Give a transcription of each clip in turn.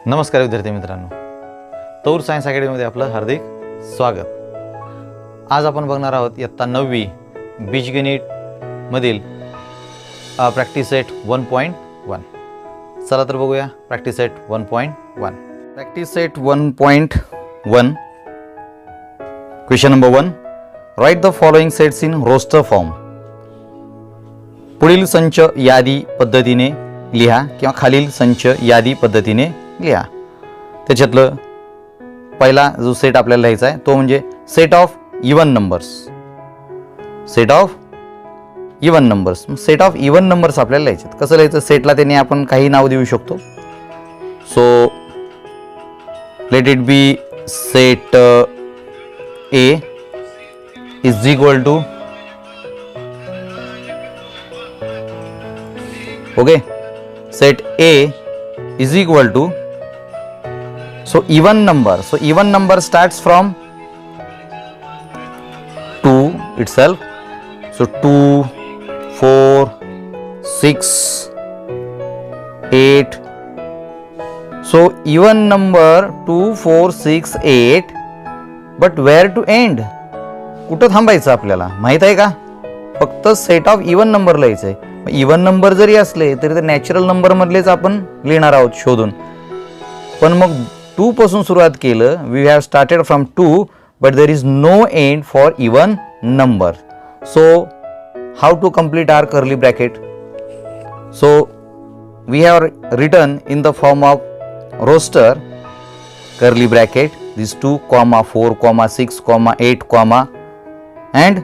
नमस्कार विद्यार्थी मित्रांनो, तौर सायन्स अकॅडमीमध्ये आपलं हार्दिक स्वागत. आज आपण बघणार आहोत इयत्ता 9वी बीजगणित प्रॅक्टिस सेट 1.1. चला तर बघूया practice set 1.1. Practice set 1.1. Question number 1. Write the following sets in roster form. पुढील संच यादी पद्धतीने लिहा किंवा खालील संच यादी पद्धतीने लिहा. त्याच्यातलं पहिला जो सेट आपल्याला लिहायचा आहे तो म्हणजे set of even numbers. Set of even numbers. Set of even numbers आपल्याला लिहायचे. कसं लिहायचं? सेटला त्यांनी आपण काही नाव देऊ शकतो. So let it be set A is equal to okay set A is equal to even number. So even number starts from 2 itself. So 2, 4, 6, 8. So even number 2, 4, 6, 8. But where to end? कुठं थांबायचं आपल्याला माहित आहे का? फक्त set of even number लिहायचं आहे. Even number जरी असले तरी ते नॅचरल नंबर मधलेच आपण लिहिणार आहोत शोधून. पण मग 2 पासून सुरुवात केलं. We have started from 2 but there is no end for even number. So how to complete our curly bracket? So we have written in the form of roster curly bracket this 2, 4, 6, 8, and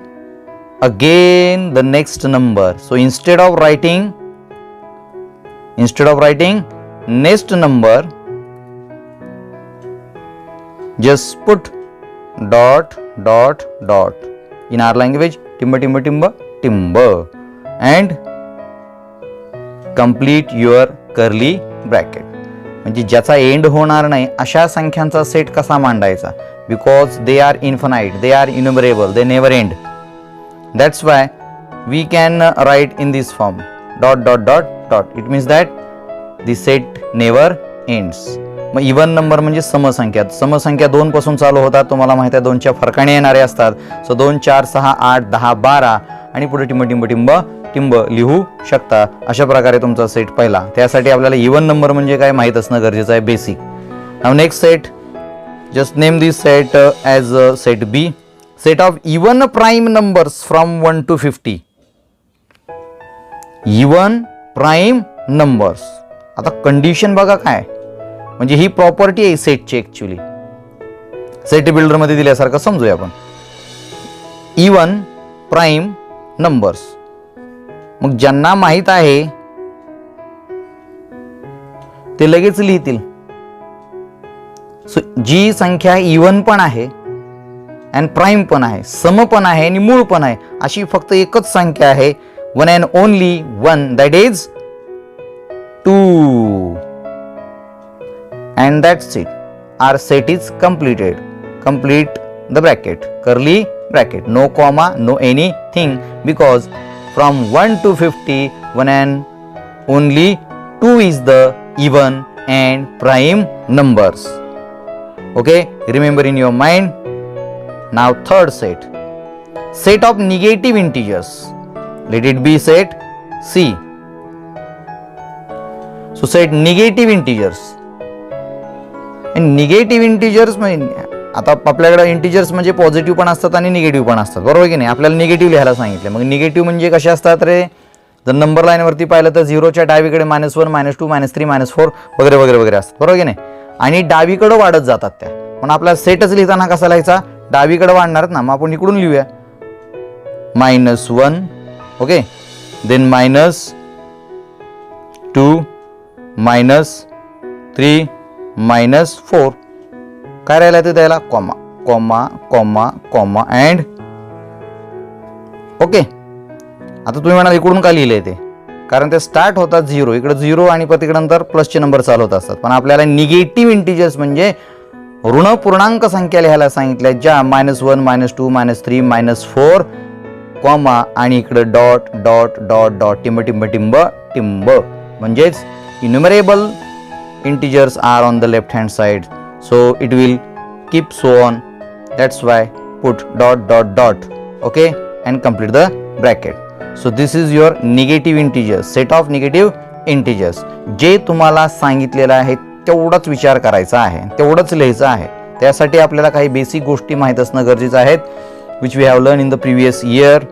again the next number. So instead of writing next number, just put dot dot dot. In our language timber and complete your curly bracket. म्हणजे ज्याचा end होणार नाही अशा संख्यांचा set कसा मांडायचा? Because they are infinite, they are innumerable, they never end. That's why we can write in this form dot dot dot dot. It means that the set never ends. मग even number म्हणजे समसंख्या. समसंख्या 2 पासून चालू होतात. तुम्हाला माहिती आहे 2च्या फरकाने येणारे असतात. सो 2, 4, 6, 8, 10, 12 आणि पुढे टिंब लिहू शकता. अशा प्रकारे तुमचा सेट पहिला. त्यासाठी आपल्याला इवन नंबर म्हणजे काय माहीत असणं गरजेचं आहे, basic. Now next set, just name this set as set B. Set of even prime numbers from 1 to 50. Even prime numbers. आता कंडिशन बघा काय, म्हणजे ही प्रॉपर्टी आहे सेटची. ऍक्च्युली सेट बिल्डर मध्ये दिल्यासारखं समजूया आपण. Even prime numbers. मग ज्यांना माहित आहे ते लगेच लिहितील. जी संख्या इवन पण आहे and प्राइम पण आहे, सम पण आहे आणि मूळ पण आहे, अशी फक्त एकच संख्या आहे. One and only one, that is 2. and that's it. Our set is completed. Complete the bracket, curly bracket, no comma, no anything, because from 1 to 50 one and only 2 is the even and prime numbers. Okay, remember in your mind. Now third set, set of negative integers. Let it be set C. So set negative integers. And negative integers म्हणजे आता आपल्याकडे integers म्हणजे positive पण असतात आणि negative पण असतात, बरोबर की नाही? आपल्याला निगेटिव्ह लिहायला सांगितलं. मग निगेटिव्ह म्हणजे कसे असतात रे? जर नंबर लाईन वरती पाहिलं तर 0च्या डावीकडे -1, -2, -3, -4 वगैरे वगैरे वगैरे असतात, बरोबर की नाही? आणि डावीकडे वाढत जातात त्या. पण आपला सेटच लिहिताना कसा लिहायचा? डावीकडे वाढणार ना. मग आपण इकडून लिहूया -1, ओके, देन -2, -3, -4. काय राहिलं ते द्यायला? Comma comma comma comma and okay. आता तुम्ही म्हणाल इकडून का लिहिलंय ते? कारण ते स्टार्ट होतात 0, इकडे 0 आणि तिकडे नंतर प्लसचे नंबर चालू होत असतात. पण आपल्याला निगेटिव्ह इंटिजर्स म्हणजे ऋण पूर्णांक संख्या लिहायला सांगितल्या, ज्या -1, -2, -3, -4 कॉमा आणि इकडे डॉट डॉट डॉट डॉट टिंब टिंब टिंब टिंब म्हणजेच इन्युमरेबल integers are on the left hand side, so it will keep so on. That's why put dot dot dot, okay, and complete the bracket. So this is your negative integers, set of negative integers. जे तुम्हाला सांगितलेलं आहे तेवढाच विचार करायचा आहे, तेवढंच लिहायचं आहे. त्यासाठी आपल्याला काही बेसिक गोष्टी माहीत असणं गरजेचं आहे, which we have learn in the previous year.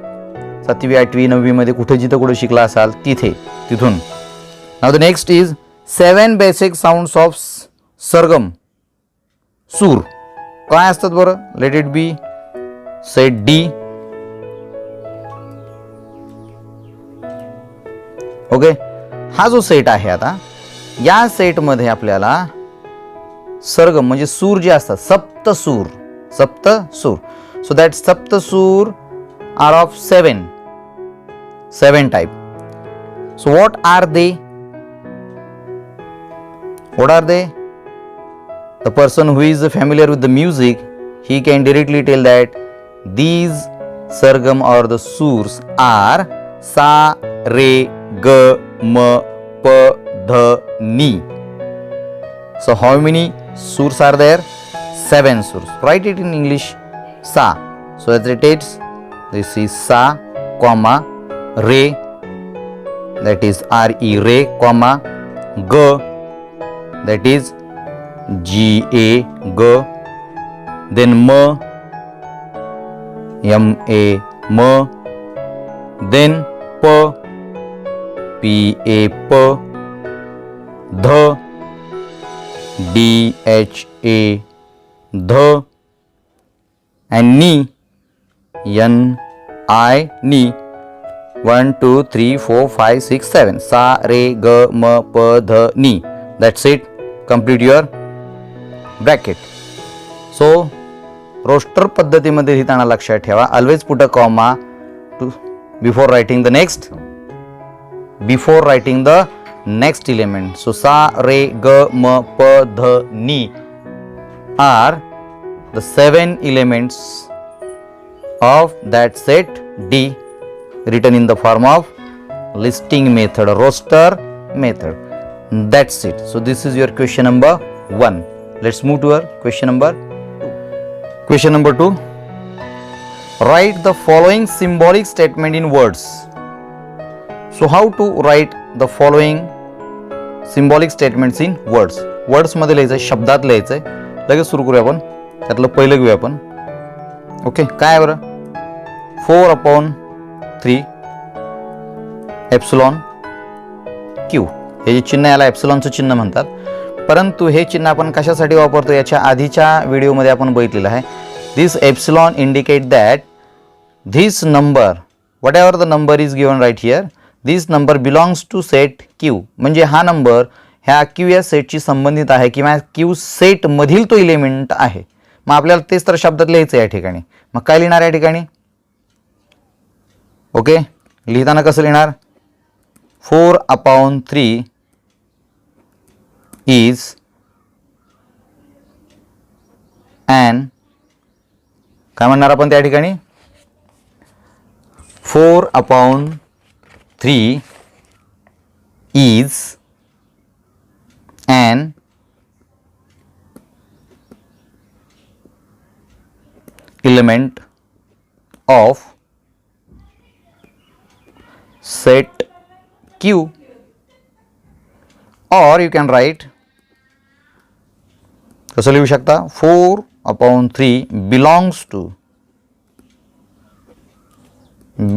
7वी 8वी 9वी मध्ये कुठे जिथं कुठे शिकला असाल तिथून. Now the next is 7 basic sounds of सरगम, सूर. काय असतात बरं? Let it be set D. Okay, हा जो सेट आहे आता, या सेट मध्ये आपल्याला सरगम म्हणजे सूर जे असतात, सप्तसूर. सो दॅट सप्तसूर are of 7 type. So what are they? The person who is familiar with the music, he can directly tell that these sargam or the surs are sa, re, ga, ma, pa, dha, ni. So how many surs are there? 7 surs. Write it in English. Sa. So as it is, this is sa, comma, re, that is re, re, comma, ga, that is G-A, G, then Ma, M-A, Ma, then P, P-A, P, Dha, D-H-A, Dha, and Ni, N-I, Ni. 1, 2, 3, 4, 5, 6, 7. Sa, Re, Ga, Ma, Pa, Dha, Ni. That's it. Complete your bracket. So roster पद्धतीमध्ये लिहिताना लक्षात ठेवा, always put a comma to before writing the next element. So सा, रे, ग, म, प, ध, नी are the 7 elements of that set D, written in the form of listing method, roster method. That's it. So this is your question number 1. Let's move to our question number 2. Question number 2. Write the following symbolic statement in words. So how to write the following symbolic statements in words? Words मध्ये लिहायचं, शब्दात लिहायचं. लगेच सुरू करूया आपण. त्यातलं पहिलं घेऊया आपण. ओके, काय आहे बरं? 4/3 एप्सिलॉन क्यू. हे जे चिन्ह याला एप्सिलॉनचं चिन्ह म्हणतात. परंतु हे चिन्ह आपण कशासाठी वापरतो याच्या आधीच्या व्हिडिओमध्ये आपण बघितलेलं आहे. This epsilon indicate that this number, whatever the number is given right here, this number belongs to set Q. म्हणजे हा नंबर ह्या क्यू या सेटशी संबंधित आहे किंवा क्यू सेट मधील तो इलेमेंट आहे. मग आपल्याला तेच तर शब्दात लिहायचं आहे या ठिकाणी. मग काय लिहिणार या ठिकाणी? ओके, लिहिताना कसं लिहिणार? 4/3 is an, काय म्हणणार आपण त्या ठिकाणी? 4/3 is an element of set Q, or you can write, कसं लिहू शकता? 4/3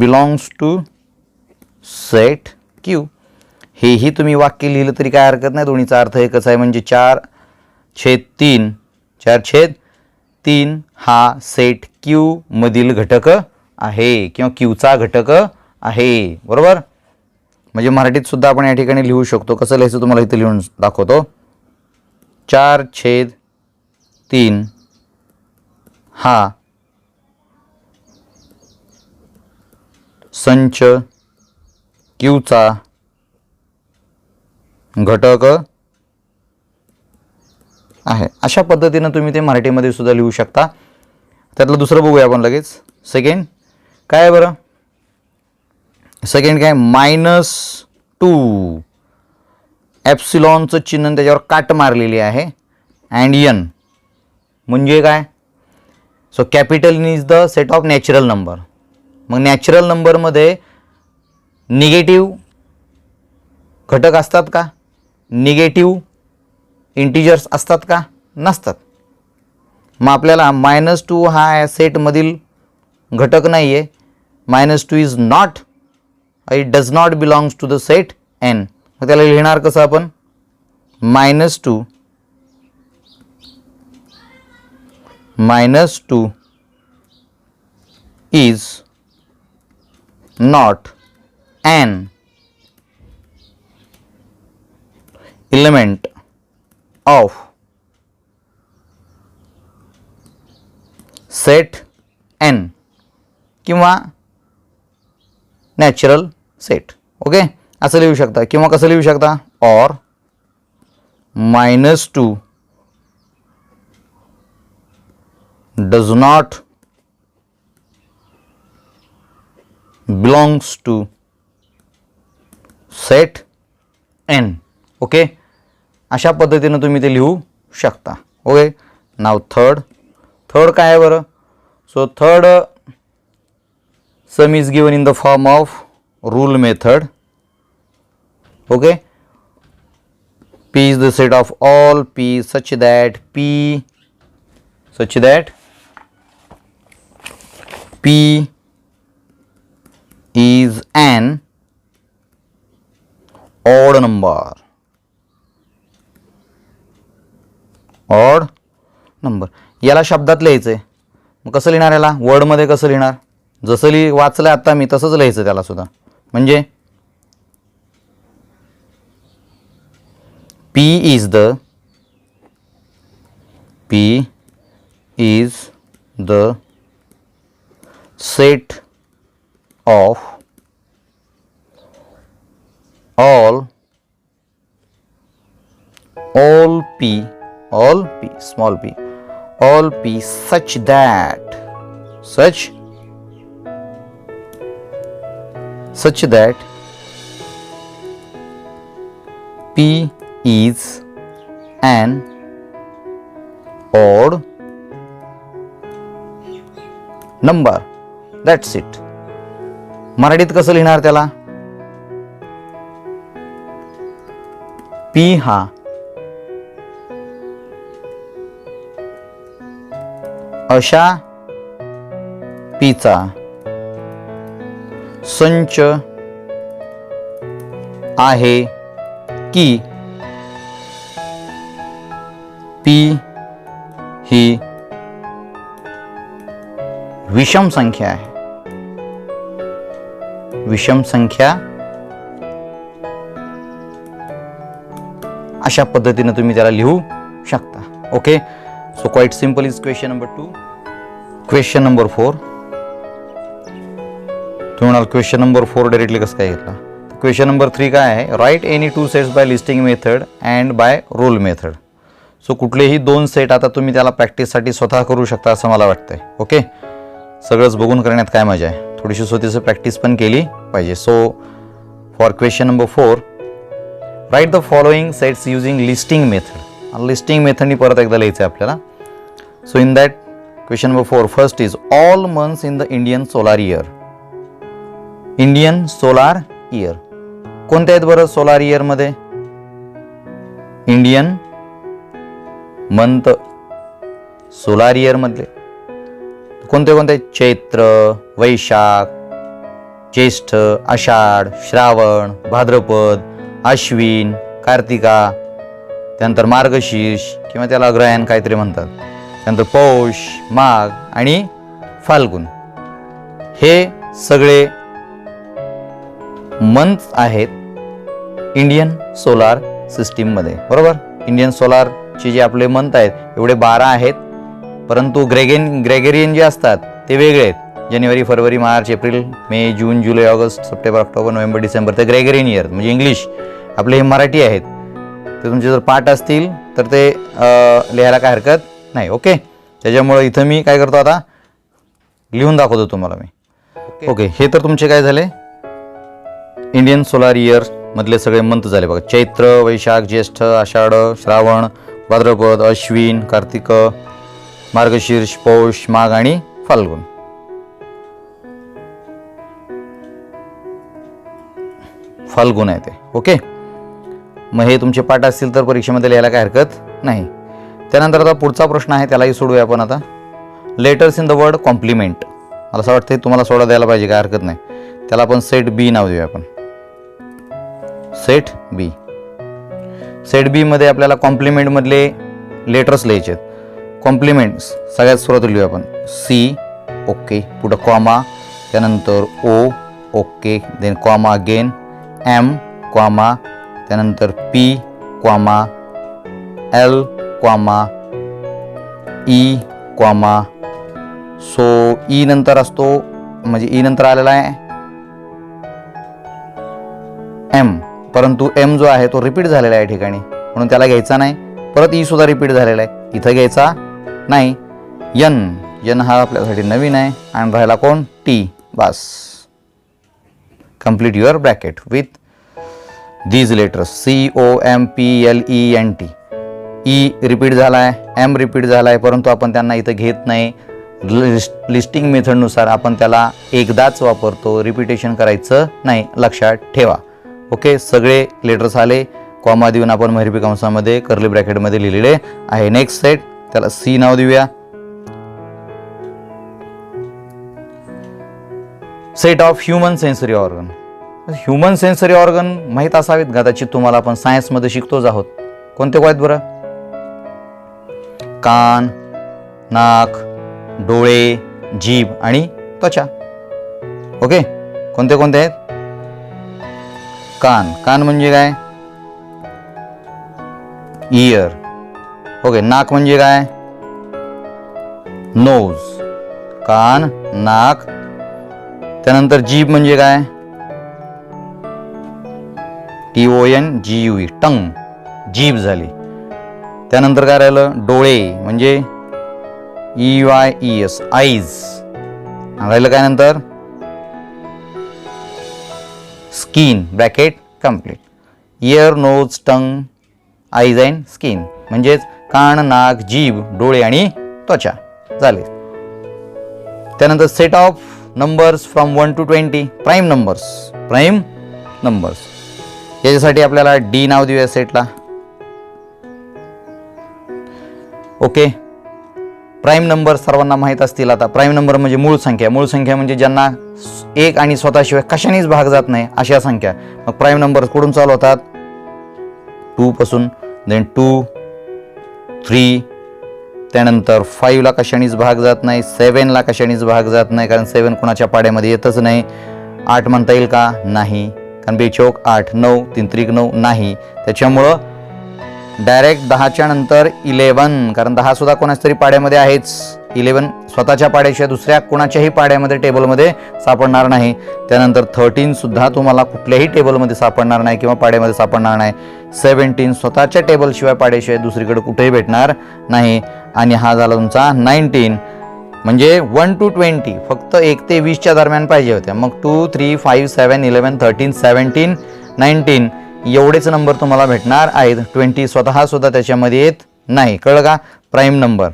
belongs to set Q. हेही तुम्ही वाक्य लिहिलं तरी काय हरकत नाही, दोन्हीचा अर्थ एकच आहे. म्हणजे 4/3 हा सेट Q मधील घटक आहे किंवा Qचा घटक आहे. बरोबर? म्हणजे मराठीत सुद्धा आपण या ठिकाणी लिहू शकतो. कसं लिहायचं तुम्हाला इथे लिहून दाखवतो. 4/3 हा संच क्यूचा घटक आहे. अशा पद्धतीने तुम्ही ते मराठीमध्ये सुद्धा लिहू शकता. त्यातलं दुसरं बघूया आपण लगेच. सेकंड काय आहे बरं? सेकंड काय? -2. ॲप्सिलॉनचं चिन्ह त्याच्यावर काट मारलेली आहे. अँड एन म्हणजे काय? So capital N is the set of natural number. मग नॅचरल नंबरमध्ये निगेटिव्ह घटक असतात का? निगेटिव्ह इंटिजर्स असतात का? नसतात. मग आपल्याला -2 हा सेटमधील घटक नाही आहे. -2 is not, it does not belongs to the set N. मग त्याला लिहिणार कसं आपण? -2 is not an element of set n किंवा नॅचरल सेट. ओके, असं लिहू शकता. किंवा कसं लिहू शकता? और -2 does not belongs to set n. Okay, अशा पद्धतीने तुम्ही ते लिहू शकता. ओके, नाव थर्ड काय आहे बरं? So third some is given in the form of rule method. Okay, P is the set of all P such that P is an odd number. याला शब्दात लिहायचं आहे. मग कसं लिहिणार? याला वर्डमध्ये कसं लिहिणार? जसं वाचलं आता मी तसंच लिहायचं त्याला सुद्धा. म्हणजे P is the set of all P such that P is an odd number. That's it. मराठीत कसं लिहिणार त्याला? P हा अशा Pचा संच आहे की P ही विषम संख्या आहे. विषम संख्या अशा पद्धतीने तुम्ही त्याला लिहू शकता. Okay, so quite simple is question number 2. Question number 4. तुम्ही म्हणाल क्वेश्चन नंबर 4 डायरेक्टली कसं काय घेतला? क्वेश्चन नंबर 3 काय आहे? Write any 2 sets by listing method and by rule method. So कुठलेही 2 सेट आता तुम्ही त्याला प्रॅक्टिससाठी स्वतः करू शकता असं मला वाटतंय. ओके, सगळंच बघून करण्यात काय मजा आहे? थोडीशी स्वतःची प्रॅक्टिस पण केली पाहिजे. So for question number 4, write the following sets using listing method. Listing मेथडनी परत एकदा लिहायचं आहे आपल्याला. So in that question number 4, first is all months in the Indian solar year. Indian solar year कोणत्या आहेत बरं? सोलार इयर मध्ये इंडियन मंथ सोलार इयर मधले कोणते कोणते? चैत्र, वैशाख, ज्येष्ठ, आषाढ, श्रावण, भाद्रपद, आश्विन, कार्तिका, त्यानंतर मार्गशीर्ष किंवा त्याला अग्रहायण काहीतरी म्हणतात, त्यानंतर पौष, माघ आणि फाल्गुन. हे सगळे मंथ आहेत इंडियन सोलार सिस्टीम मध्ये. बरोबर, इंडियन सोलारचे जे आपले मंथ आहेत एवढे 12 आहेत. परंतु ग्रेगरियन जे असतात ते वेगळे आहेत. जानेवारी, फरवरी, मार्च, एप्रिल, मे, जून, जुलै, ऑगस्ट, सप्टेंबर, ऑक्टोबर, नोव्हेंबर, डिसेंबर ते ग्रेगरियन इयर म्हणजे इंग्लिश. आपले हे मराठी आहेत. ते तुमचे जर पाठ असतील तर ते लिहायला काय हरकत नाही. ओके, त्याच्यामुळे इथं मी काय करतो आता लिहून दाखवतो तुम्हाला मी. ओके, हे तर तुमचे काय झाले इंडियन सोलार इयर मधले सगळे मंथ झाले बघा. चैत्र, वैशाख, ज्येष्ठ, आषाढ, श्रावण, भाद्रपद, अश्विन, कार्तिक, मार्गशीर्ष, पौष, माघ आणि फाल्गुन. फाल्गुन आहे ते. ओके, मग हे तुमचे पाठ असतील तर परीक्षेमध्ये लिहायला काय हरकत नाही. त्यानंतर आता पुढचा प्रश्न आहे, त्यालाही सोडूया आपण आता. Letters in the word complement. मला असं वाटतं तुम्हाला सोडा द्यायला पाहिजे, काय हरकत नाही. त्याला आपण सेट बी नाव देऊया आपण. सेट बी. सेट बी मध्ये आपल्याला कॉम्प्लिमेंट मधले लेटर्स लिहायचे आहेत. कॉम्प्लिमेंट्स सगळ्यात सुरुवात लिहूया आपण. सी, ओके, पुढं कॉमा, त्यानंतर O, okay, then comma again, M, comma, त्यानंतर P, comma, L, comma, E, comma. So E नंतर असतो, म्हणजे ई नंतर आलेला आहे एम, परंतु एम जो आहे तो रिपीट झालेला आहे या ठिकाणी, म्हणून त्याला घ्यायचा नाही. परत ई सुद्धा रिपीट झालेला आहे, इथं घ्यायचा नाही. यन, यन हा आपल्यासाठी नवीन आहे, आणि राहिला कोण, टी. बस, complete your bracket with these letters. C, O, M, P, L, E, N, T. E repeat झाला आहे, एम रिपीट झाला आहे, परंतु आपण त्यांना इथं घेत नाही. लिस्टिंग मेथडनुसार आपण त्याला एकदाच वापरतो, रिपिटेशन करायचं नाही, लक्षात ठेवा. ओके, सगळे लेटर्स आले, कॉमा देऊन आपण महिरपी कंसामध्ये कर्ली ब्रॅकेटमध्ये लिहिलेले आहे. नेक्स्ट सेट, त्याला सी नाव देऊया. Set of human sensory organ. Human sensory organ माहीत असावेत कदाचित तुम्हाला, आपण सायन्समध्ये शिकतोच आहोत. कोणते आहेत बरं? कान, नाक, डोळे, जीभ आणि त्वचा. ओके, कोणते कोणते आहेत? कान. कान म्हणजे काय? इयर. ओके, नाक म्हणजे काय? नोज. कान, नाक. त्यानंतर जीभ म्हणजे काय? TONGUE, टंग, जीभ झाली. त्यानंतर काय राहिलं? डोळे म्हणजे EYES, आईज. राहिलं काय नंतर? Skin, bracket complete. Ear, nose, tongue, eyes and skin, म्हणजेच कान, नाक, जीभ, डोळे आणि त्वचा झाले. त्यानंतर set of numbers from 1 to 20, prime numbers. Prime numbers याच्यासाठी आपल्याला डी नाव देऊया सेटला. ओके, प्राईम नंबर सर्वांना माहीत असतील. आता प्राईम नंबर म्हणजे मूळ संख्या. मूळ संख्या म्हणजे ज्यांना एक आणि स्वतःशिवाय कशानेच भाग जात नाही अशा संख्या. मग प्राईम नंबर कुठून चालू होतात? 2 पासून, देन 2, 3, त्यानंतर 5 ला कशानेच भाग जात नाही, 7 ला कशानेच भाग जात नाही, कारण 7 कोणाच्या पाड्यामध्ये येतच नाही. 8 म्हणता येईल का? नाही, कारण बेचोक 8, 9, 3 त्रिक 9 नाही. त्याच्यामुळं डायरेक्ट 10च्या नंतर 11, कारण 10 सुद्धा कोणाच तरी पाड्यामध्ये आहेच. 11 स्वतःच्या पाड्याशिवाय दुसऱ्या कोणाच्याही पाड्यामध्ये टेबलमध्ये सापडणार नाही. त्यानंतर 13 सुद्धा तुम्हाला कुठल्याही टेबलमध्ये सापडणार नाही किंवा पाड्यामध्ये सापडणार नाही. 17 स्वतःच्या टेबलशिवाय पाड्याशिवाय दुसरीकडे कुठेही भेटणार नाही. आणि हा झाला तुमचा 19, म्हणजे 1 to 20 फक्त 1 ते 20च्या दरम्यान पाहिजे होत्या. मग 2, 3, 5, 7, 11, 13, 17, 19 एवढेच नंबर तुम्हाला भेटणार आहेत. 20 स्वतः सुद्धा त्याच्यामध्ये येत नाही. कळलं का? Prime number.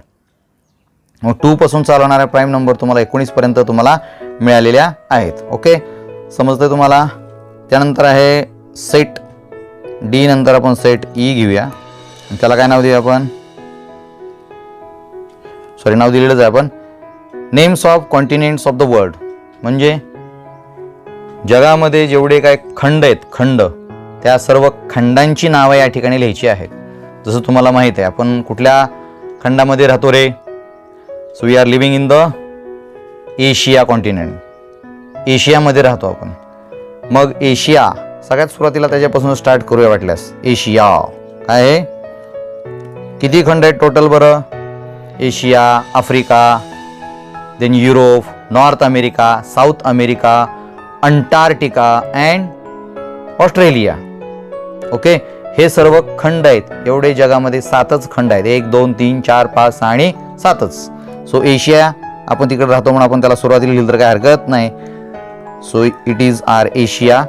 मग 2 पासून चालवणाऱ्या प्राईम नंबर तुम्हाला 19 पर्यंत तुम्हाला मिळालेल्या आहेत. ओके, समजतंय तुम्हाला? त्यानंतर आहे सेट डी, नंतर आपण सेट ई घेऊया. त्याला काय नाव देऊया आपण? नाव दिलेलंच आहे आपण. Names of continents of the world, म्हणजे जगामध्ये जेवढे काय खंड आहेत, खंड, त्या सर्व खंडांची नावं या ठिकाणी लिहायची आहेत. जसं तुम्हाला माहित आहे आपण कुठल्या खंडामध्ये राहतो रे? So we are living in the Asia continent. एशियामध्ये राहतो आपण. मग एशिया सगळ्यात सुरुवातीला त्याच्यापासून स्टार्ट करूया वाटल्यास. एशिया काय आहे? किती खंड आहेत टोटल बरं? Asia, Africa, then Europe, North America, South America, Antarctica and Australia. Okay, हे सर्व खंड आहेत. एवढे जगामध्ये 7च खंड आहेत. 1, 2, 3, 4, 5, 6 आणि 7च. सो एशिया आपण तिकडे राहतो म्हणून आपण त्याला सुरुवातीला लिहिलं तर काय हरकत नाही. So it is are Asia.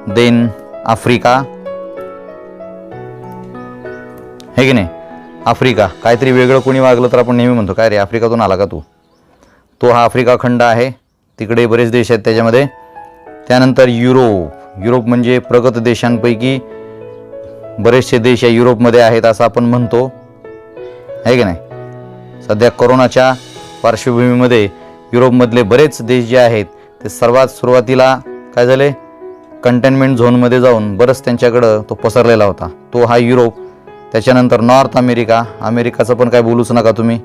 Then Africa, हे की नाही, आफ्रिका. काहीतरी वेगळं कोणी वागलं तर आपण नेहमी म्हणतो काय रे आफ्रिकातून आला का तू. तो हा आफ्रिका खंड आहे, तिकडे बरेच देश आहेत त्याच्यामध्ये. त्यानंतर युरोप. युरोप म्हणजे प्रगत देशांपैकी बरेचसे देश या युरोपमध्ये आहेत असं आपण म्हणतो, आहे की नाही. सध्या कोरोनाच्या पार्श्वभूमीमध्ये युरोपमधले बरेच देश जे आहेत ते सर्वात सुरुवातीला काय झाले, कंटेनमेंट झोनमध्ये जाऊन बरंच त्यांच्याकडं तो पसरलेला होता, तो हा युरोप. त्याच्यानंतर नॉर्थ अमेरिका. अमेरिकाचं पण काय बोलूच नका तुम्ही,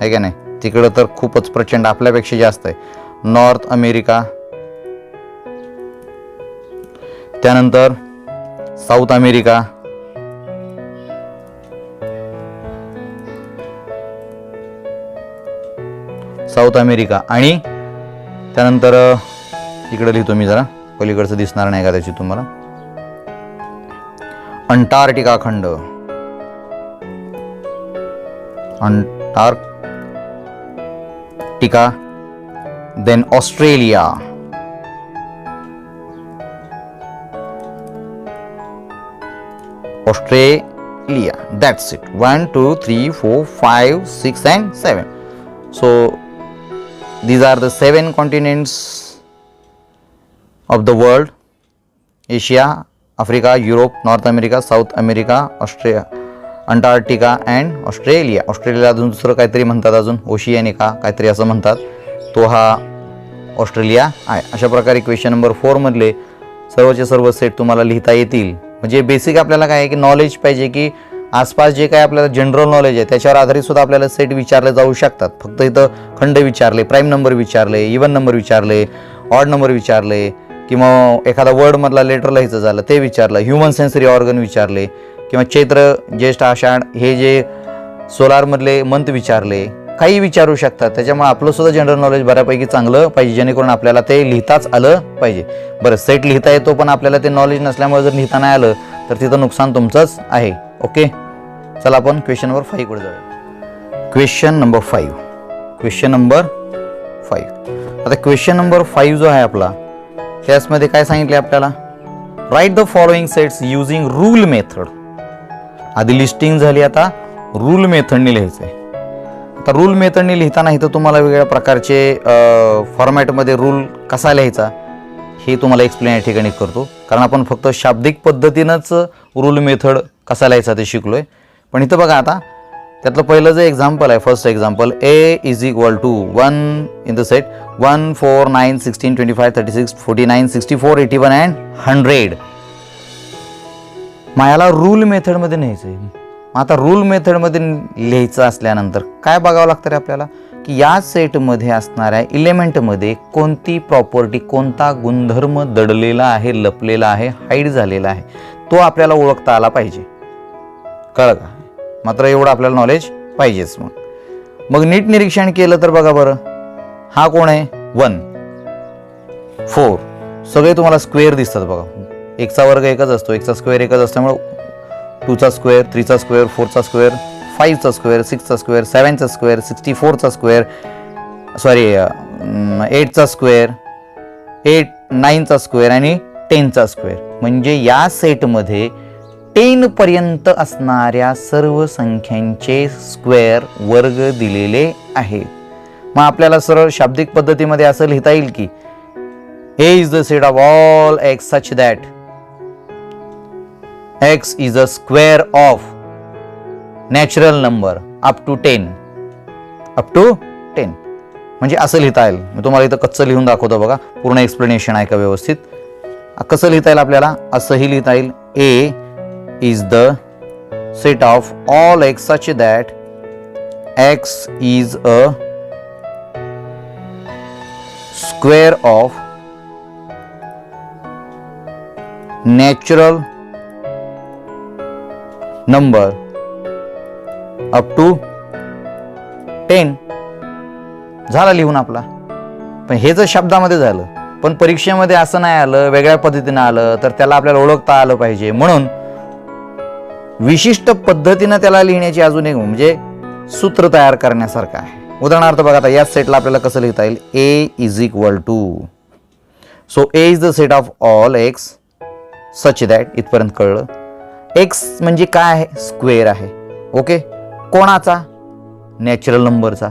आहे का नाही, तिकडं तर खूपच प्रचंड आपल्यापेक्षा जास्त आहे नॉर्थ अमेरिका. त्यानंतर साऊथ अमेरिका. साऊथ अमेरिका आणि त्यानंतर इकडे लिहितो मी जरा, पलीकडचं दिसणार नाही का त्याची तुम्हाला, अंटार्क्टिका खंड. Antarctica. Then Australia. Australia. That's it. 1, 2, 3, 4, 5, 6 and 7. So these are the 7 continents of the world: Asia, Africa, Europe, North America, South America, Australia, Antarctica and Australia. ऑस्ट्रेलियाला अजून दुसरं काहीतरी म्हणतात, अजून ओशियानिका काहीतरी असं म्हणतात, तो हा ऑस्ट्रेलिया आहे. अशा प्रकारे क्वेश्चन नंबर 4 मधले सर्वचे सर्व सेट तुम्हाला लिहिता येतील. म्हणजे बेसिक आपल्याला काय आहे की नॉलेज पाहिजे, की आसपास जे काय आपल्याला जनरल नॉलेज आहे त्याच्यावर आधारित सुद्धा आपल्याला सेट विचारले जाऊ शकतात. फक्त इथं खंड विचारले, प्राईम नंबर विचारले, इवन नंबर विचारले, ऑड नंबर विचारले, किंवा एखादा वर्डमधला लेटर लिहायचं झालं ते विचारलं, ह्युमन सेन्सरी ऑर्गन विचारले, किंवा चैत्र ज्येष्ठ आषाढ हे जे सोलारमधले मंथ विचारले, काही विचारू शकतात. त्याच्यामुळे आपलं सुद्धा जनरल नॉलेज बऱ्यापैकी चांगलं पाहिजे, जेणेकरून आपल्याला ते लिहिताच आलं पाहिजे. बरं, सेट लिहिता येतो पण आपल्याला ते नॉलेज नसल्यामुळे जर लिहिता नाही आलं तर तिथं नुकसान तुमचंच आहे. ओके, चला आपण क्वेश्चन नंबर 5 कडे जाऊया. Question number 5. Question number 5. आता क्वेश्चन नंबर 5 जो आहे आपला, त्यामध्ये काय सांगितले आपल्याला, right the following sets using rule method. आधी लिस्टिंग झाली, आता रूल मेथडने लिहायचं आहे. आता रूल मेथडने लिहिताना इथं तुम्हाला वेगवेगळ्या प्रकारचे फॉर्मॅटमध्ये रूल कसा लिहायचा हे तुम्हाला एक्सप्लेन या ठिकाणी करतो, कारण आपण फक्त शाब्दिक पद्धतीनंच रूल मेथड कसा लिहायचा ते शिकलोय. पण इथं बघा, आता त्यातलं पहिलं जे एक्झाम्पल आहे, first example, A = 1 in the set 1, 4, 9, 16, 25, 36, 49, 64, 81 and 100. मग याला रूल मेथडमध्ये लिहायचं आहे. आता रूल मेथडमध्ये लिहायचं असल्यानंतर काय बघावं लागतं रे आपल्याला, की या सेटमध्ये असणाऱ्या इलेमेंटमध्ये कोणती प्रॉपर्टी, कोणता गुणधर्म दडलेला आहे, लपलेला आहे, हाईड झालेला आहे, तो आपल्याला ओळखता आला पाहिजे. कळलं का? मात्र एवढं आपल्याला नॉलेज पाहिजेच. मग नीट निरीक्षण केलं तर बघा बरं, हा कोण आहे, 1, 4, सगळे तुम्हाला स्क्वेअर दिसतात बघा. एकचा वर्ग एकच असतो, एकचा स्क्वेअर एकच असल्यामुळे 2चा स्क्वेअर, 3चा स्क्वेअर, 4चा स्क्वेअर, 5चा स्क्वेअर, 6चा स्क्वेअर, 7चा स्क्वेअर, 64चा स्क्वेअर, 8चा स्क्वेअर, 9चा स्क्वेअर आणि 10चा स्क्वेअर. म्हणजे या सेटमध्ये 10 पर्यंत असणाऱ्या सर्व संख्यांचे स्क्वेअर वर्ग दिलेले आहेत. मग आपल्याला सरळ शाब्दिक पद्धतीमध्ये असं लिहिता येईल की A is the set of all x such that x is a square of natural number up to 10. म्हणजे असं लिहिता येईल. मी तुम्हाला इथं कच्चं लिहून दाखवतो बघा, पूर्ण एक्सप्लेनेशन आहे का व्यवस्थित. कसं लिहिता येईल आपल्याला, असंही लिहिता येईल, A is the set of all x such that x is a square of natural number up to 10. झाला लिहून आपला. पण हे जर शब्दामध्ये झालं, पण परीक्षेमध्ये असं नाही आलं, वेगळ्या पद्धतीने आलं, तर त्याला आपल्याला ओळखता आलं पाहिजे. म्हणून विशिष्ट पद्धतीनं त्याला लिहिण्याची अजून एक म्हणजे सूत्र तयार करण्यासारखं आहे. उदाहरणार्थ बघा, आता या सेटला आपल्याला कसं लिहिता येईल, A = so A is the set of all x such that इथपर्यंत कळलं. एक्स म्हणजे काय आहे? स्क्वेअर आहे. ओके, कोणाचा? नॅचरल नंबरचा.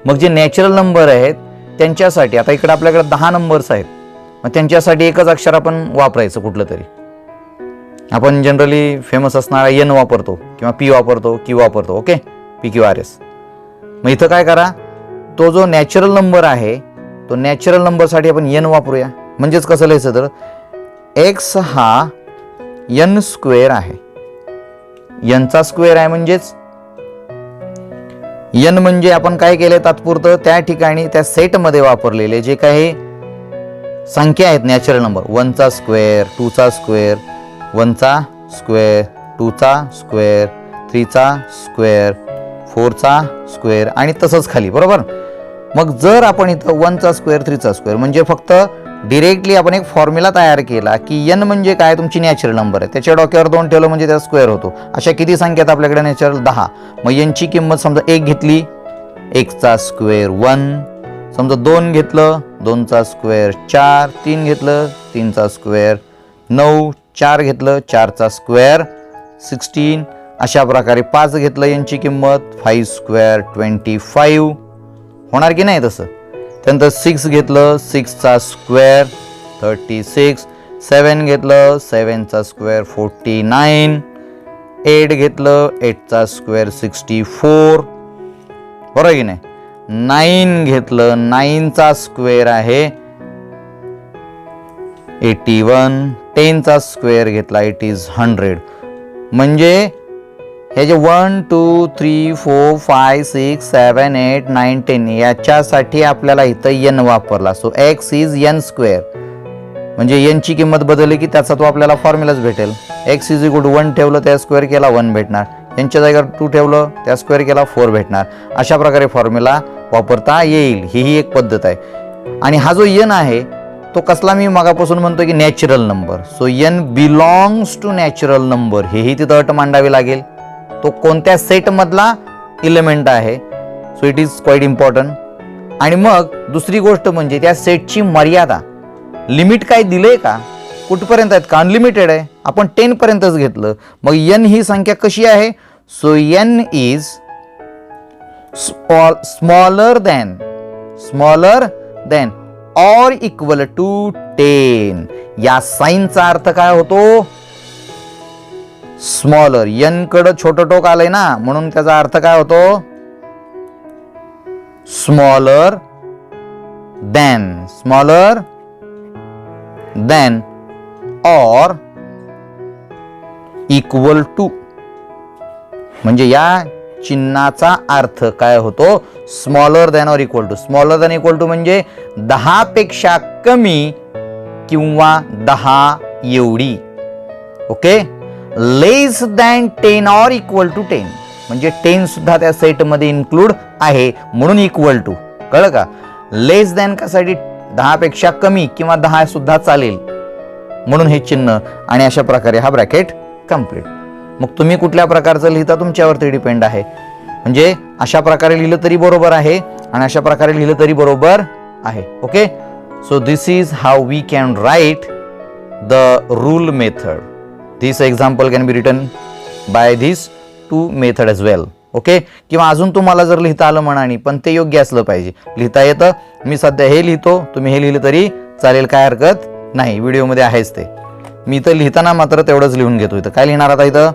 मग जे नॅचरल नंबर आहेत त्यांच्यासाठी आता इकडे आपल्याकडे 10 नंबर्स आहेत, मग त्यांच्यासाठी एकच अक्षर आपण वापरायचं कुठलं तरी. आपण जनरली फेमस असणारा एन वापरतो किंवा पी वापरतो, क्यू वापरतो. Okay, P Q R S. मग इथं काय करा, तो जो नॅचरल नंबर आहे तो नॅचरल नंबरसाठी आपण एन वापरूया. म्हणजेच कसं लिहायचं तर एक्स हा एन स्क्वेअर आहे. एनचा स्क्वेअर आहे म्हणजेच एन म्हणजे आपण काय केलंय तात्पुरतं त्या ठिकाणी त्या सेटमध्ये वापरलेले जे काही संख्या आहेत नॅचरल नंबर, 1चा स्क्वेअर, 2चा स्क्वेअर, 1चा स्क्वेअर, 2चा स्क्वेअर, 3चा स्क्वेअर, 4चा स्क्वेअर आणि तसंच खाली. बरोबर. मग जर आपण इथं 1चा स्क्वेअर, 3चा स्क्वेअर म्हणजे फक्त डिरेक्टली आपण एक फॉर्म्युला तयार केला की एन म्हणजे काय, तुमची नॅचरल नंबर आहे, त्याच्या डोक्यावर 2 ठेवलं म्हणजे त्याचा स्क्वेअर होतो. अशा किती संख्या आहेत आपल्याकडे नॅचरल? 10. मग एनची किंमत समजा 1 घेतली, 1चा स्क्वेअर 1. समजा 2 घेतलं, 2चा स्क्वेअर 4. 3 घेतलं, 3चा स्क्वेअर 9. 4 घेतलं, 4चा स्क्वेअर 16. अशा प्रकारे 5 घेतलं, यांची किंमत 5 स्क्वेअर 25 होणार की नाही तसं. त्यानंतर 6 घेतलं, 6चा स्क्वेअर 36. 7 घेतलं, 7चा स्क्वेअर 49. 8 घेतलं, 8चा स्क्वेअर 64. बरोबर की नाही. 9 घेतलं, 9चा स्क्वेअर आहे 81. 10चा स्क्वेअर घेतला, इट इज 100. म्हणजे हे जे 1 2 3 4 5 6 7 8 9 10 याच्यासाठी आपल्याला इथं एन वापरला. So x is an square. म्हणजे एनची किंमत बदलली की त्याचा तो आपल्याला फॉर्म्युलाच भेटेल. एक्स इज इक्वल टू 1 ठेवलं त्या स्क्वेअर केला 1 भेटणार, यांच्या जागेवर 2 ठेवलं त्या स्क्वेअर केला 4 भेटणार. अशा प्रकारे फॉर्म्युला वापरता येईल. ही एक पद्धत आहे. आणि हा जो एन आहे तो कसला, मी मगापासून म्हणतो की natural number. So N belongs to natural number, हेही तिथं अट मांडावी लागेल. तो कोणत्या सेट मधला इलेमेंट आहे. So it is quite important. आणि मग दुसरी गोष्ट म्हणजे त्या सेटची मर्यादा, लिमिट काय दिलंय का, कुठपर्यंत आहेत का, अनलिमिटेड आहे. आपण 10 पर्यंतच घेतलं. मग एन ही संख्या कशी आहे? So N is smaller than or equal to 10. या साइनचा अर्थ काय होतो? स्मॉलर. एन कडे छोटं टोक आलंय ना, म्हणून त्याचा अर्थ काय होतो? Smaller than or equal to. म्हणजे या चिन्हाचा अर्थ काय होतो? Smaller than or equal to. Smaller than equal to म्हणजे 10 पेक्षा कमी किंवा 10 एवढी. ओके. लेस दॅन 10 और इक्वल टू 10 म्हणजे 10 सुद्धा त्या सेट मध्ये इन्क्लूड आहे म्हणून इक्वल टू. कळलं का? लेस दॅन कासाठी 10 पेक्षा कमी किंवा 10 सुद्धा चालेल म्हणून हे चिन्ह. आणि अशा प्रकारे हा ब्रॅकेट कंप्लीट. मग तुम्ही कुठल्या प्रकारचं लिहिता तुमच्यावरती डिपेंड आहे. म्हणजे अशा प्रकारे लिहिलं तरी बरोबर आहे आणि अशा प्रकारे लिहिलं तरी बरोबर आहे. Okay. So this is how we can write the rule method. This example can be written by this 2 method as well. Okay. किंवा अजून तुम्हाला जर लिहिता आलं म्हणानी पण ते योग्य असलं पाहिजे. लिहिता येतं. मी सध्या हे लिहितो, तुम्ही हे लिहिलं तरी चालेल, काय हरकत नाही. व्हिडिओमध्ये आहेच ते. मी इथं लिहिताना मात्र तेवढंच लिहून घेतो. इथं काय लिहिणार आता? इथं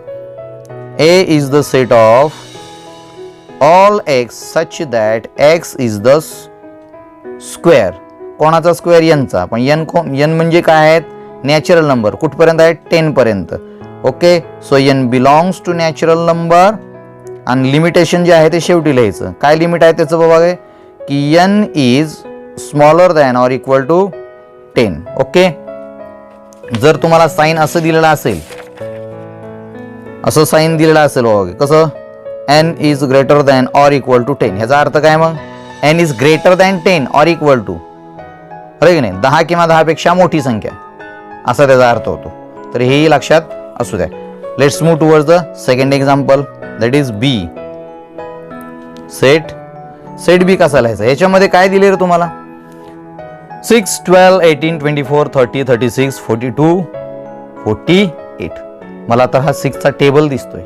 A is the set of all X such that X is the square. कोणाचा स्क्वेअर? एनचा. पण एन म्हणजे काय आहेत? Natural number. कुठपर्यंत आहे? 10 पर्यंत. Okay. So N belongs to natural number. आणि लिमिटेशन जे आहे ते शेवटी लिहायचं. काय लिमिट आहे त्याचं बघा की N is smaller than or equal to 10. Okay. जर तुम्हाला साइन असं दिलेलं असेल, असं साइन दिलेलं असेल बघा कसं, N is greater than or equal to 10. ह्याचा अर्थ काय? मग N is greater than 10 or equal to, अरे की नाही, 10 किंवा 10 पेक्षा मोठी संख्या, असा त्याचा अर्थ होतो. तर हेही लक्षात असू द्या. Let's move towards the second example, that is B. Set B कसा लिहायचा? याच्यामध्ये काय दिले रे तुम्हाला? 6 12 18 24 30 36 42 48. मला तर हा 6चा टेबल दिसतोय,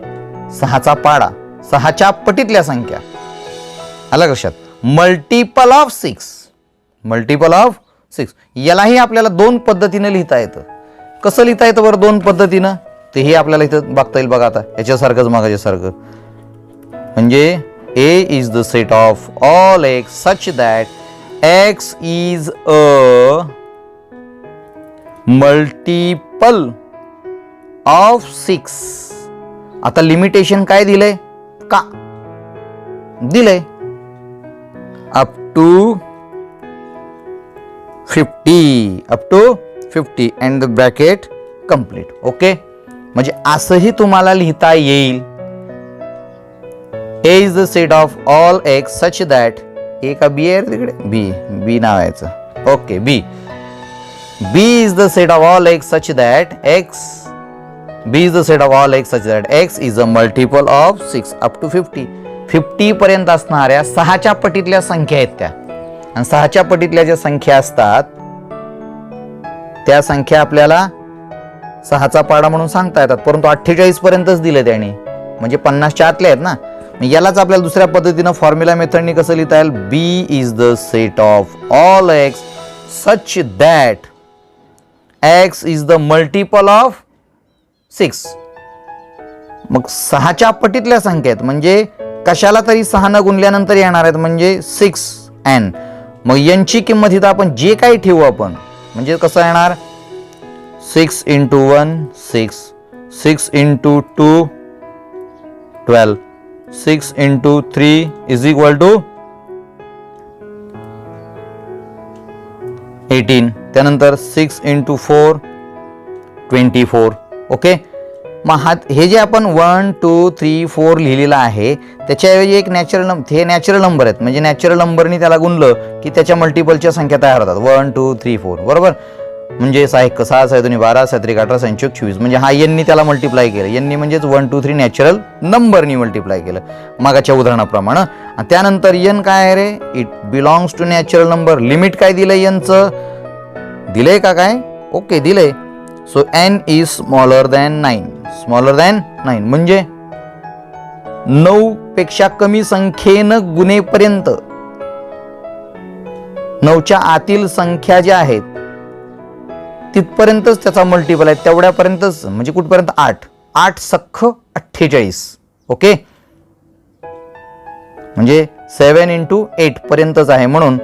6चा पाडा, 6च्या पटीतल्या संख्या. आलं लक्षात? Multiple of 6, multiple of 6. यालाही आपल्याला 2 पद्धतीने लिहिता येतं. कसं लिहिता येतं बरं 2 पद्धतीनं? तेही आपल्याला इथं बघता येईल बघा. आता याच्यासारखंच मागाच्यासारखं. म्हणजे A is the set of all x such that x is a multiple of 6. आता लिमिटेशन काय दिलंय का दिलंय? Up to 50, up to 50 and the bracket complete. Okay, म्हणजे असंही तुम्हाला लिहिता येईल. A is the set of all x such that A का B आहे तिकडे? B नावायचं. Okay, B is the set of all x such that B is the set of all x such that x is a multiple of 6 up to 50. 50 पर्यंत असणाऱ्या 6च्या पटीतल्या संख्या आहेत त्या. आणि 6च्या पटीतल्या ज्या संख्या असतात त्या संख्या आपल्याला 6चा पाडा म्हणून सांगता येतात. परंतु 48 पर्यंतच दिले त्याने, म्हणजे 50च्या आतले आहेत ना. यालाच आपल्याला दुसऱ्या पद्धतीनं फॉर्म्युला मेथडनी कसं लिहिता येईल? B is the set of all x such that x is the multiple of 6. मग 6च्या पटीतल्या संख्या आहेत, म्हणजे कशाला तरी 6 गुणल्यानंतर येणार आहेत, म्हणजे 6n. मग यांची किंमत इथं आपण जे काही ठेवू आपण, म्हणजे कसं येणार? 6 into 1 6, 6 into 2 12, 6 into 3 is equal to 18. त्यानंतर 6 into 4 24. ओके, मग हे जे आपण 1 2 3 4 लिहिलेलं आहे त्याच्याऐवजी एक नॅचरल नंबर आहेत, म्हणजे नॅचरल नंबरनी त्याला गुणलं की त्याच्या मल्टिपलच्या संख्या तयार होतात. 1 2 3 4 बरोबर. म्हणजे 6 1 6 6 2 12 6 3 18 6 24, म्हणजे हा यांनी त्याला मल्टिप्लाय केलं. यांनी म्हणजेच 1 2 3 नॅचरल नंबरनी मल्टिप्लाय केलं मागाच्या उदाहरणाप्रमाणे. आणि त्यानंतर n काय आहे रे? It belongs to natural number. Limit काय दिलंय यांचं? दिलंय का काय? ओके, दिलंय. So n is smaller than 9, smaller than 9 म्हणजे 9 पेक्षा कमी संख्येनं गुणेपर्यंत 9च्या आतील संख्या ज्या आहेत तिथपर्यंतच त्याचा मल्टिपल आहे, तेवढ्यापर्यंतच. म्हणजे कुठपर्यंत? 8 सख्ख 48. ओके, म्हणजे 7 into 8 पर्यंतच आहे, म्हणून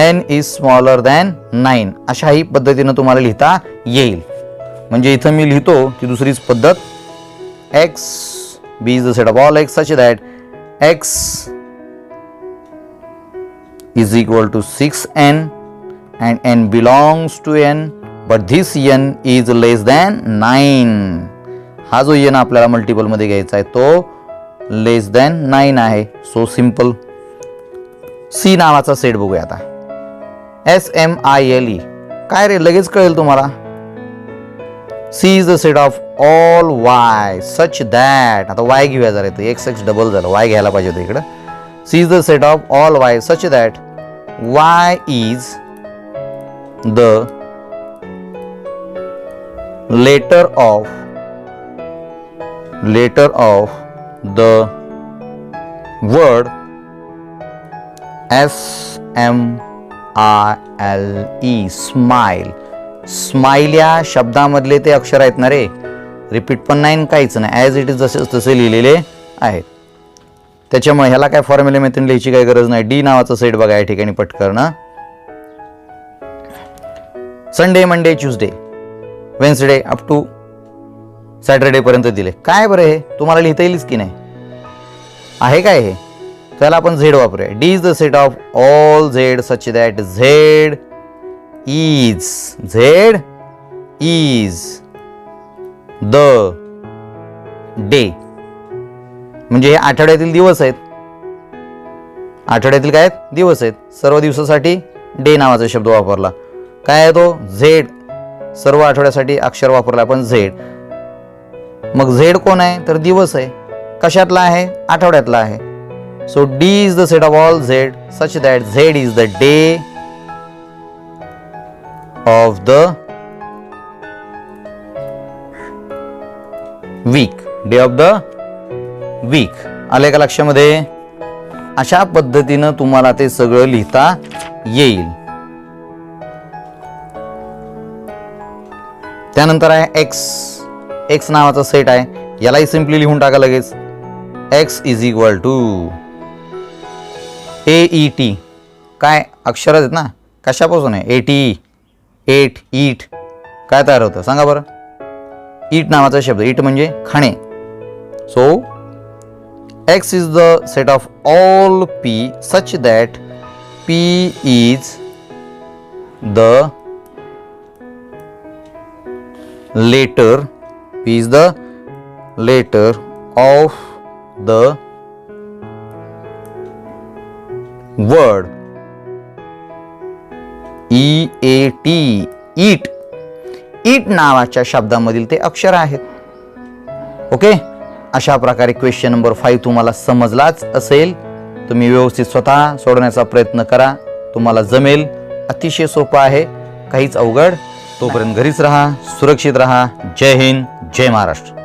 n इज स्मॉलर दॅन 9. अशाही पद्धतीनं तुम्हाला लिहिता येईल. म्हणजे इथं मी लिहितो ती दुसरीच पद्धत. x b is the set of all x such that x is equal to 6n and n belongs to n but this n is less than 9. हा जो n आपल्याला मल्टिपल मध्ये घ्यायचा आहे तो लेस दॅन 9 आहे. So simple. C नावाचा set बघूया आता. SMILE काय रे? लगेच कळेल तुम्हाला. C is the set of all y such that, आता y घेऊया जरा, इथं x डबल झालं, y घ्यायला पाहिजे होतं इकडं. C is the set of all y such that y is the letter of the word SMILE, smile. Smile या शब्दामधले ते अक्षर आहेत ना रे, रिपीट पण नाही काहीच नाही, ॲज इट इज जसे तसे लिहिलेले आहेत. त्याच्यामुळे ह्याला काय फॉर्म्युला मेथड लिहायची काही गरज नाही. डी नावाचा सेट बघा या ठिकाणी पटकन. Sunday Monday Tuesday Wednesday up to Saturday पर्यंत दिले. काय बरं हे तुम्हाला लिहिता येईलच की नाही? आहे काय हे? त्याला आपण झेड वापरूया. D is the set of all Z such that Z is the day. म्हणजे हे आठवड्यातील दिवस आहेत. आठवड्यातील काय आहेत? दिवस आहेत. सर्व दिवसासाठी डे नावाचा शब्द वापरला. काय आहे तो? झेड. सर्व आठवड्यासाठी अक्षर वापरला आपण झेड. मग झेड कोण आहे? तर दिवस आहे. कशातला आहे? आठवड्यातला आहे. So D is the set of all Z such that Z is the day of the week, day of the week. आले का लक्षामध्ये? अशा पद्धतीनं तुम्हाला ते सगळं लिहिता येईल. त्यानंतर आहे एक्स. एक्स नावाचा सेट आहे, यालाही सिम्पली लिहून टाका लगेच. X is equal to AET. काय अक्षर आहेत ना, कशापासून आहे? AT, ate, eat. काय तयार होतं सांगा बरं? ईट नावाचा शब्द. ईट म्हणजे खाणे. So X is the set of all P such that P is the letter, P is the letter of the word EAT, eat. eat नावाच्या शब्दामधील ते अक्षर आहेत. ओके, अशा प्रकारे क्वेश्चन नंबर 5 तुम्हाला समजलाच असेल. तुम्ही व्यवस्थित स्वतः सोडवण्याचा प्रयत्न करा, तुम्हाला जमेल. अतिशय सोपं आहे, काहीच अवघड. तोपर्यंत घरीच राहा, सुरक्षित राहा. जय हिंद, जय महाराष्ट्र.